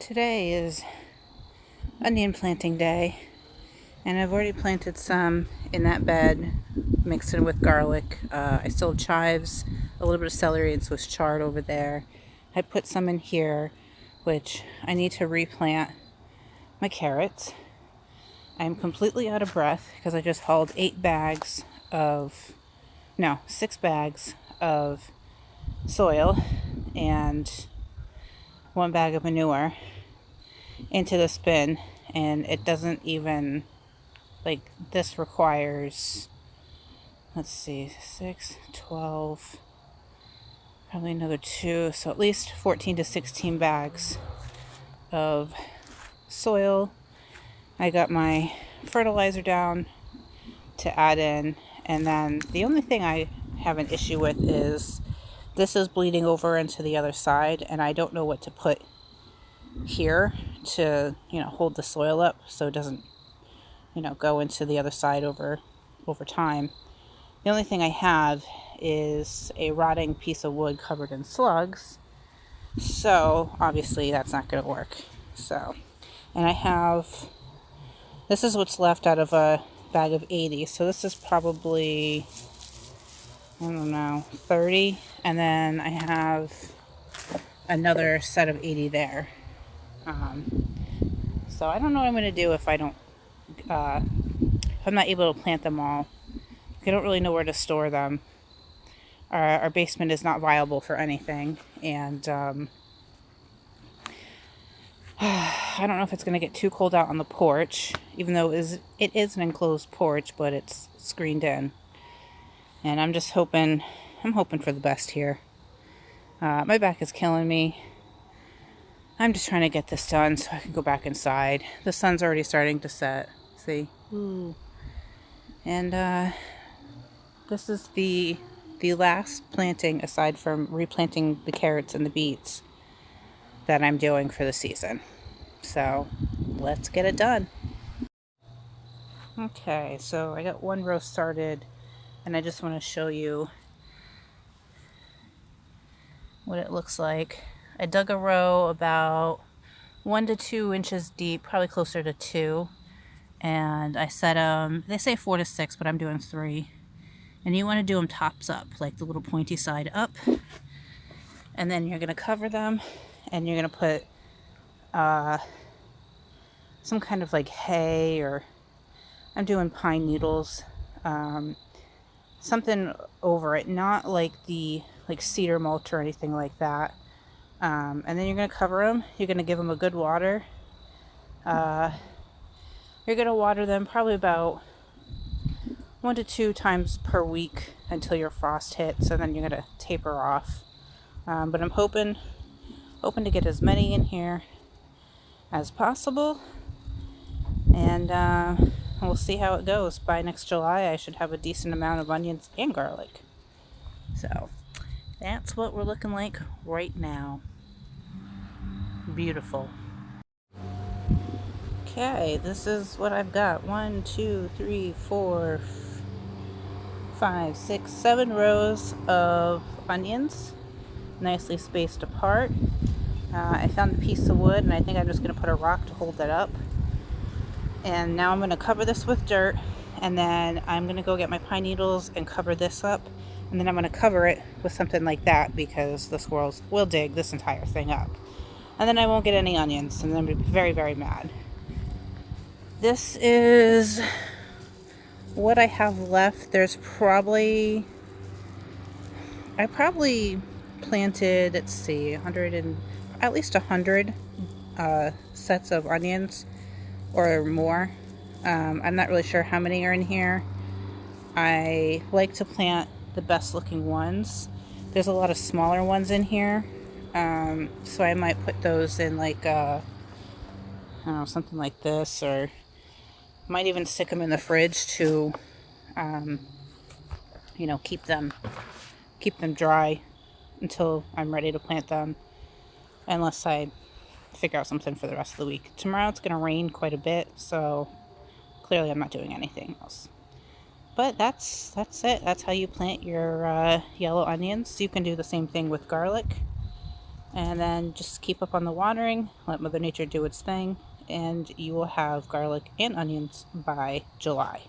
Today is onion planting day, and I've already planted some in that bed, mixed in with garlic. I still have chives, a little bit of celery and Swiss chard over there. I put some in here, which I need to replant my carrots. I'm completely out of breath because I just hauled 6 bags of soil and 1 bag of manure into the bin, and it doesn't even, this requires, let's see, 6, 12, probably another 2, so at least 14 to 16 bags of soil. I got my fertilizer down to add in, and then the only thing I have an issue with is this is bleeding over into the other side, and I don't know what to put here to hold the soil up so it doesn't go into the other side over time. The only thing I have is a rotting piece of wood covered in slugs, so obviously that's not going to work. And this is what's left out of a bag of 80, so this is probably, I don't know, 30, and then I have another set of 80 there. So I don't know what I'm going to do if I'm not able to plant them all. I don't really know where to store them. Our basement is not viable for anything, and I don't know if it's going to get too cold out on the porch, even though it is an enclosed porch, but it's screened in. And I'm hoping for the best here. My back is killing me. I'm just trying to get this done so I can go back inside. The sun's already starting to set. See? Ooh. And this is the last planting, aside from replanting the carrots and the beets, that I'm doing for the season. So let's get it done. Okay, so I got one row started, and I just want to show you what it looks like. I dug a row about 1 to 2 inches deep, probably closer to 2. And I set them, they say 4 to 6, but I'm doing 3. And you want to do them tops up, like the little pointy side up. And then you're going to cover them, and you're going to put some kind of hay, or I'm doing pine needles, something over it, not like cedar mulch or anything like that. And then you're going to cover them. You're going to give them a good water. You're going to water them probably about 1 to 2 times per week until your frost hits, and then you're going to taper off. But I'm hoping to get as many in here as possible, and we'll see how it goes. By next July, I should have a decent amount of onions and garlic. So that's what we're looking like right now. Beautiful. Okay, this is what I've got. 1, 2, 3, 4, 5, 6, 7 rows of onions, nicely spaced apart. I found a piece of wood, and I think I'm just going to put a rock to hold that up. And now I'm going to cover this with dirt, and then I'm going to go get my pine needles and cover this up. And then I'm going to cover it with something like that, because the squirrels will dig this entire thing up. And then I won't get any onions, and then I'll be very, very mad. This is what I have left. I probably planted, let's see, at least 100 sets of onions or more. I'm not really sure how many are in here. I like to plant the best looking ones. There's a lot of smaller ones in here, so I might put those in I don't know, something like this, or might even stick them in the fridge to keep them dry until I'm ready to plant them, unless I figure out something for the rest of the week. Tomorrow it's going to rain quite a bit, so clearly I'm not doing anything else. But that's it. That's how you plant your yellow onions. You can do the same thing with garlic. And then just keep up on the watering, let Mother Nature do its thing, and you will have garlic and onions by July.